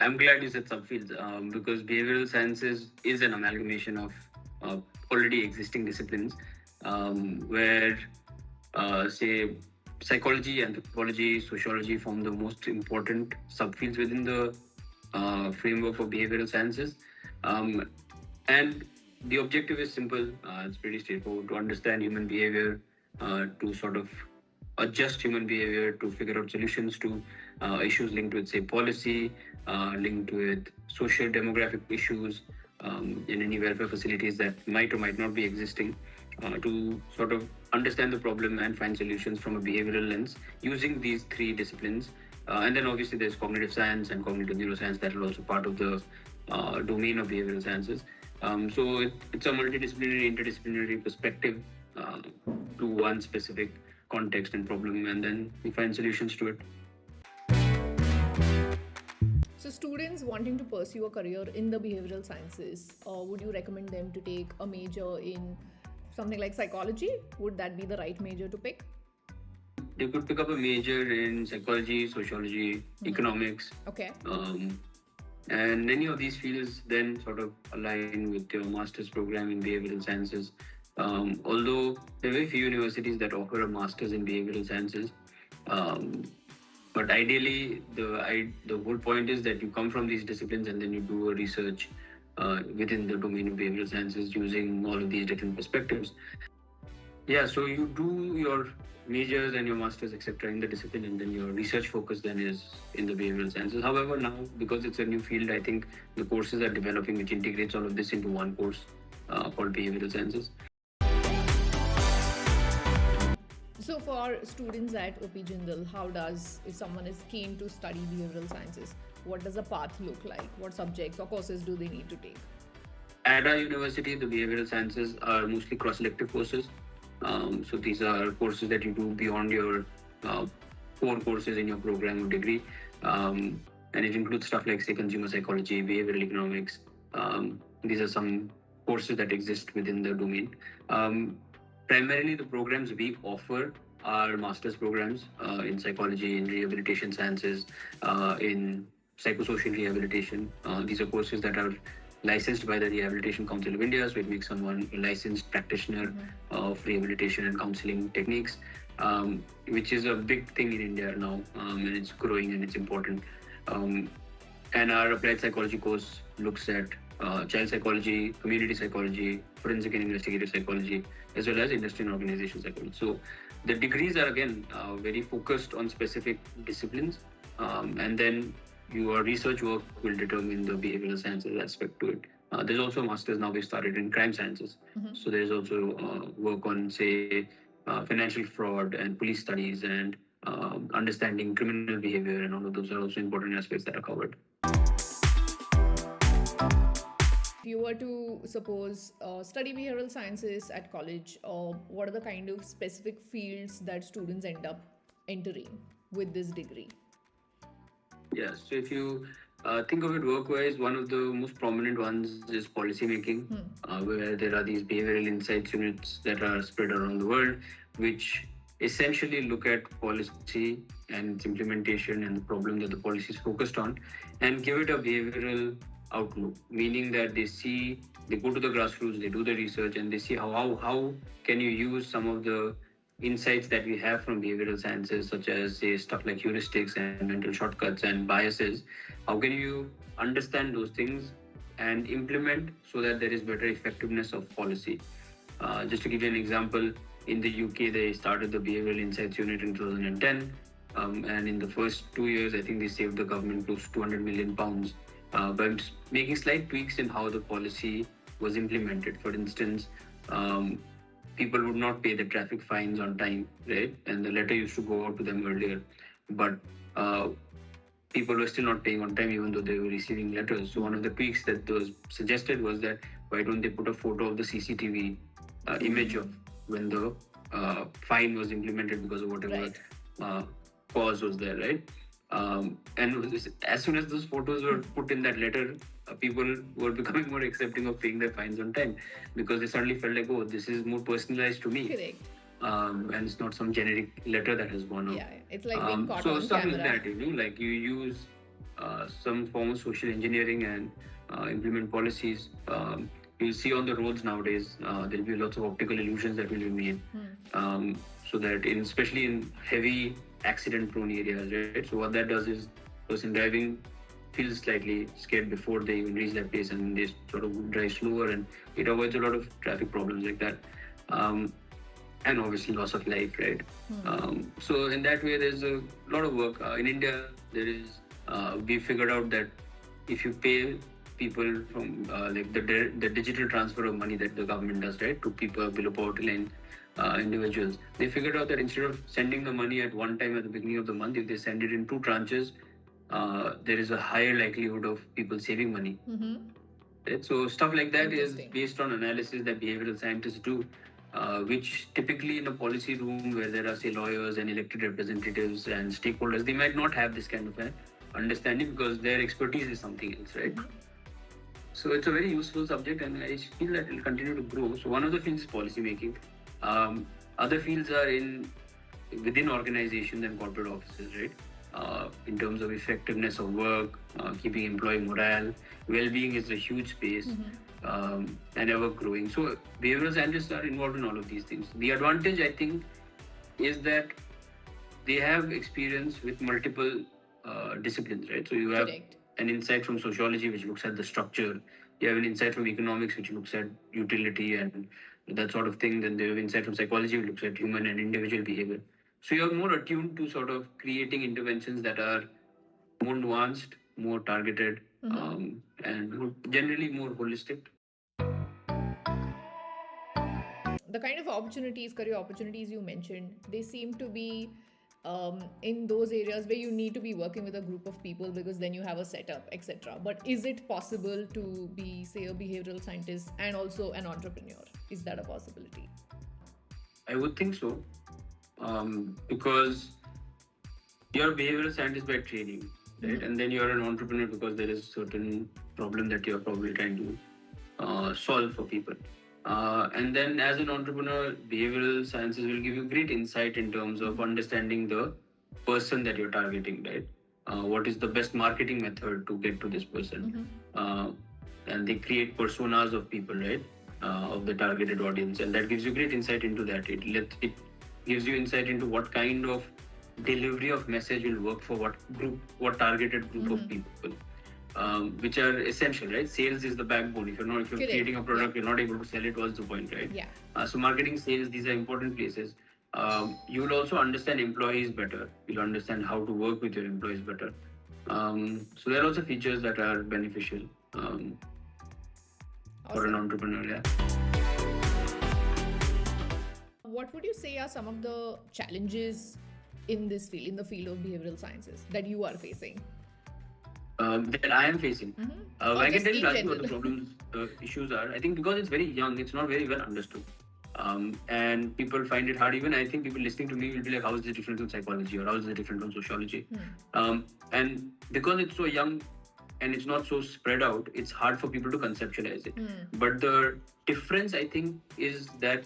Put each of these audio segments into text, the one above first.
I'm glad you said subfields because behavioral sciences is an amalgamation of uh, already existing disciplines where, say, psychology, anthropology, sociology form the most important subfields within the framework for behavioral sciences. Um, and the objective is simple. It's pretty straightforward to understand human behavior, to sort of adjust human behavior, to figure out solutions to issues linked with, say, policy, linked with social demographic issues in any welfare facilities that might or might not be existing, to sort of understand the problem and find solutions from a behavioral lens using these three disciplines. And then obviously there's cognitive science and cognitive neuroscience that are also part of the domain of behavioral sciences. It's a multidisciplinary, interdisciplinary perspective to one specific context and problem, and then we find solutions to it. So, students wanting to pursue a career in the behavioral sciences, would you recommend them to take a major in something like psychology? Would that be the right major to pick? You could pick up a major in psychology, sociology, economics. Okay. And any of these fields then sort of align with your master's program in behavioral sciences. Although there are very few universities that offer a master's in behavioral sciences, um, but ideally the whole point is that you come from these disciplines and then you do a research within the domain of behavioral sciences using all of these different perspectives. Yeah, so you do your majors and your masters, etc., in the discipline, and then your research focus then is in the behavioral sciences. However, now because it's a new field, I think the courses are developing which integrates all of this into one course called behavioral sciences. So, for students at OP Jindal, if someone is keen to study behavioral sciences, what does a path look like? What subjects or courses do they need to take? At our university, the behavioral sciences are mostly cross-elective courses. So these are courses that you do beyond your core courses in your program or degree. And it includes stuff like, say, consumer psychology, behavioral economics. These are some courses that exist within the domain. Primarily, the programs we offer are master's programs in psychology, in rehabilitation sciences, in psychosocial rehabilitation. These are courses that are licensed by the Rehabilitation Council of India, so it makes someone a licensed practitioner of rehabilitation and counseling techniques, which is a big thing in India now, and it's growing and it's important. And our applied psychology course looks at child psychology, community psychology, forensic and investigative psychology, as well as industry and organization psychology. So the degrees are again very focused on specific disciplines, and then your research work will determine the behavioral sciences aspect to it. There's also a master's now we've started in crime sciences. So there's also work on, say, financial fraud and police studies and understanding criminal behavior, and all of those are also important aspects that are covered. If you were to suppose study behavioral sciences at college, what are the kind of specific fields that students end up entering with this degree? Yeah, so if you think of it work-wise, one of the most prominent ones is policy making, where there are these behavioral insights units that are spread around the world, which essentially look at policy and its implementation and the problem that the policy is focused on, and give it a behavioral outlook, meaning that they go to the grassroots, they do the research, and they see how can you use some of the insights that we have from behavioral sciences, such as, say, stuff like heuristics and mental shortcuts and biases. How can you understand those things and implement so that there is better effectiveness of policy? Just to give you an example, in the UK, they started the Behavioral Insights Unit in 2010. And in the first 2 years, I think they saved the government close to £200 million by making slight tweaks in how the policy was implemented. For instance, people would not pay the traffic fines on time, right? And the letter used to go out to them earlier. But people were still not paying on time, even though they were receiving letters. So one of the tweaks that was suggested was that why don't they put a photo of the CCTV image of when the fine was implemented because of whatever cause was there, right? And as soon as those photos were put in that letter, people were becoming more accepting of paying their fines on time, because they suddenly felt like, oh, this is more personalized to me. Correct. And it's not some generic letter that has gone out. Yeah, it's like being caught so on stuff camera. like that, like you use some form of social engineering and implement policies. You'll see on the roads nowadays, there'll be lots of optical illusions that will be made, so that especially in heavy accident-prone areas, right? So what that does is, person driving feels slightly scared before they even reach that place, and they sort of drive slower, and it avoids a lot of traffic problems like that. And obviously loss of life, right? So in that way, there's a lot of work. In India, there is, we figured out that if you pay people from like the digital transfer of money that the government does, right, to people below poverty line individuals, they figured out that instead of sending the money at one time at the beginning of the month, if they send it in 2 tranches, there is a higher likelihood of people saving money. Right? So stuff like that is based on analysis that behavioral scientists do, which typically in a policy room where there are, say, lawyers and elected representatives and stakeholders, they might not have this kind of an understanding because their expertise is something else, right? So it's a very useful subject, and I feel that it will continue to grow. So one of the fields is policy making. Other fields are within organizations and corporate offices, right? In terms of effectiveness of work, keeping employee morale, well-being is a huge space, and ever growing. So behavioral scientists are involved in all of these things. The advantage, I think, is that they have experience with multiple disciplines, right? So you have an insight from sociology, which looks at the structure. You have an insight from economics, which looks at utility and that sort of thing. Then they have insight from psychology, which looks at human and individual behavior. So you're more attuned to sort of creating interventions that are more nuanced, more targeted, and generally more holistic. The kind of opportunities, career opportunities you mentioned, they seem to be in those areas where you need to be working with a group of people because then you have a setup, etc. But is it possible to be, say, a behavioral scientist and also an entrepreneur? Is that a possibility? I would think so, because you're a behavioral scientist by training, right? And then you're an entrepreneur because there is a certain problem that you're probably trying to solve for people. And then as an entrepreneur, behavioral sciences will give you great insight in terms of understanding the person that you're targeting, right? What is the best marketing method to get to this person? And they create personas of people, right? Of the targeted audience. And that gives you great insight into that. It gives you insight into what kind of delivery of message will work for what targeted group of people. Which are essential, right? Sales is the backbone. If you're creating a product, you're not able to sell it. What's the point, right? So marketing, sales, these are important places. You will also understand employees better. You'll understand how to work with your employees better. So there are also features that are beneficial for an entrepreneur. Yeah. What would you say are some of the challenges in this field, in the field of behavioral sciences, that you are facing? That I am facing. I can tell you what the problems, issues are. I think because it's very young, it's not very well understood. And people find it hard. Even I think people listening to me will be like, how is it different from psychology, or how is it different from sociology? And because it's so young and it's not so spread out, it's hard for people to conceptualize it. But the difference, I think, is that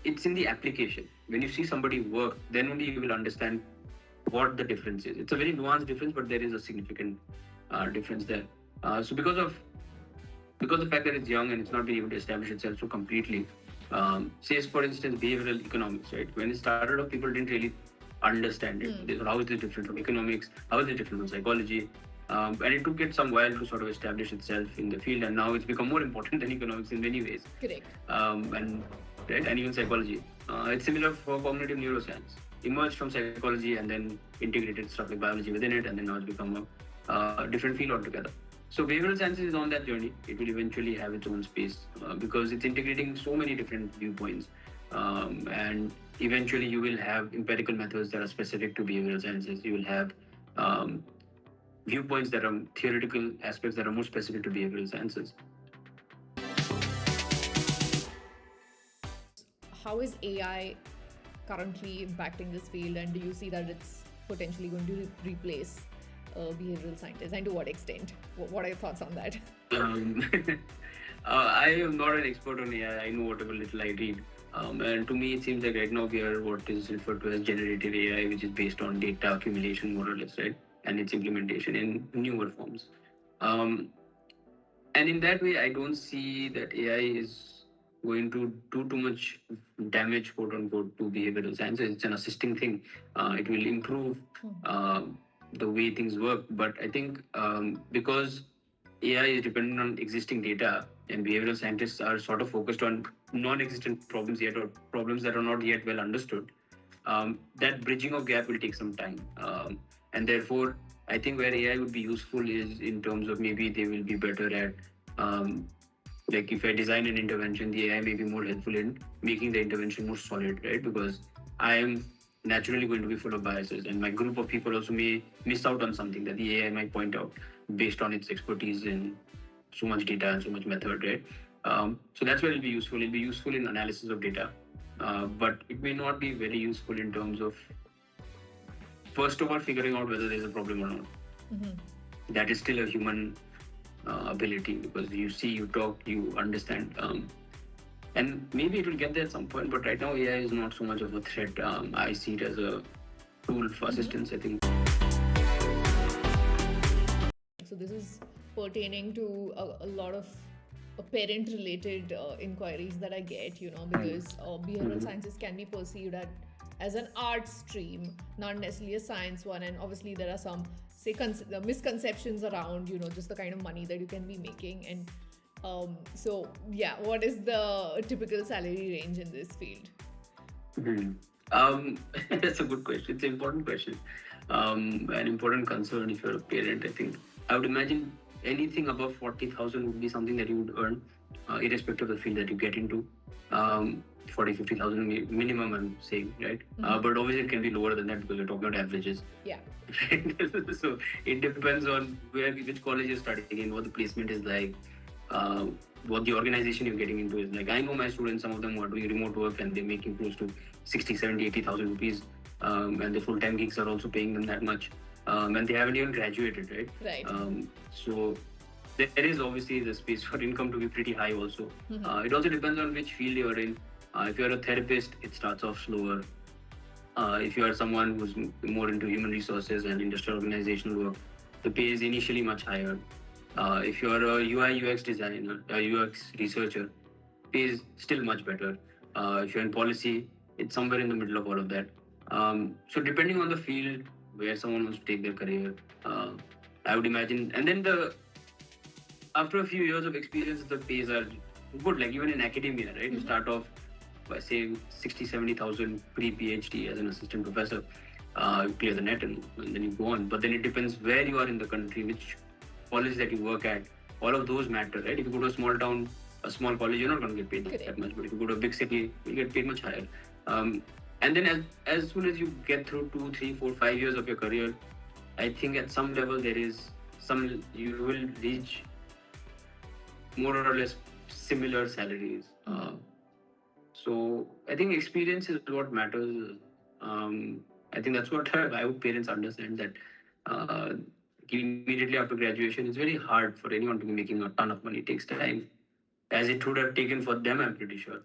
it's in the application. When you see somebody work, then only you will understand what the difference is. It's a very nuanced difference, but there is a significant difference there. So because of the fact that it's young and it's not been able to establish itself so completely, say for instance behavioral economics, right? When it started off, people didn't really understand it. How is it different from economics? How is it different from psychology? And it took it some while to sort of establish itself in the field, and now it's become more important than economics in many ways. Correct. And even psychology. It's similar for cognitive neuroscience. Emerged from psychology and then integrated stuff like biology within it, and then now it's become a different field altogether. So behavioral sciences is on that journey. It will eventually have its own space because it's integrating so many different viewpoints, and eventually you will have empirical methods that are specific to behavioral sciences. You will have viewpoints that are theoretical aspects that are more specific to behavioral sciences. How is AI currently impacting this field, and do you see that it's potentially going to replace behavioral scientists, and to what extent? What are your thoughts on that? I am not an expert on AI. I know whatever little I read. And to me, it seems like right now we are what is referred to as generative AI, which is based on data accumulation, more or less, right? and its implementation in newer forms. Um, and in that way, I don't see that AI is going to do too much damage, quote unquote, to behavioral science. It's an assisting thing. It will improve uh, the way things work. But I think because AI is dependent on existing data, and behavioral scientists are sort of focused on non-existent problems yet, or problems that are not yet well understood. That bridging of gap will take some time, and therefore, I think where AI would be useful is in terms of maybe they will be better at, um, like if I design an intervention, the AI may be more helpful in making the intervention more solid, right? Because I am naturally going to be full of biases, and my group of people also may miss out on something that the AI might point out based on its expertise in so much data and so much method, right? So that's where it'll be useful. It'll be useful in analysis of data, but it may not be very useful in terms of, first of all, figuring out whether there's a problem or not. That is still a human ability, because you see, you talk, you understand. And maybe it will get there at some point, but right now AI is not so much of a threat. I see it as a tool for assistance, I think. So this is pertaining to a lot of parent related inquiries that I get, because behavioral sciences can be perceived as an art stream, not necessarily a science one. And obviously there are some, say, misconceptions around, just the kind of money that you can be making. And so, yeah, what is the typical salary range in this field? That's a good question. It's an important question. An important concern if you're a parent, I think. I would imagine anything above 40,000 would be something that you would earn, irrespective of the field that you get into. 50,000 minimum, I'm saying, right? But obviously it can be lower than that because we're talking about averages. Yeah. So it depends on which college you're studying in, what the placement is like, what the organization you're getting into is like. I know my students, some of them are doing remote work and they're making close to 60, 70, 80,000 rupees. And the full-time gigs are also paying them that much. And they haven't even graduated, right? Right. So there is obviously the space for income to be pretty high also. It also depends on which field you're in. If you're a therapist, it starts off slower. If you are someone who's more into human resources and industrial organizational work, the pay is initially much higher. If you're a UI UX designer, a UX researcher, pay is still much better. If you're in policy, it's somewhere in the middle of all of that. So depending on the field where someone wants to take their career, I would imagine, and then after a few years of experience, the pays are good. Like even in academia, right? You start off by say 60, 70,000 pre-PhD as an assistant professor. You clear the net and then you go on. But then it depends where you are in the country, which college that you work at. All of those matter, right? If you go to a small town, a small college, you're not going to get paid that much. But if you go to a big city, you get paid much higher. And then as soon as you get through 2, 3, 4, 5 years of your career, I think at some level you will reach more or less similar salaries. So I think experience is what matters. I think that's what I hope parents understand, that immediately after graduation, it's very hard for anyone to be making a ton of money. It takes time, as it would have taken for them, I'm pretty sure.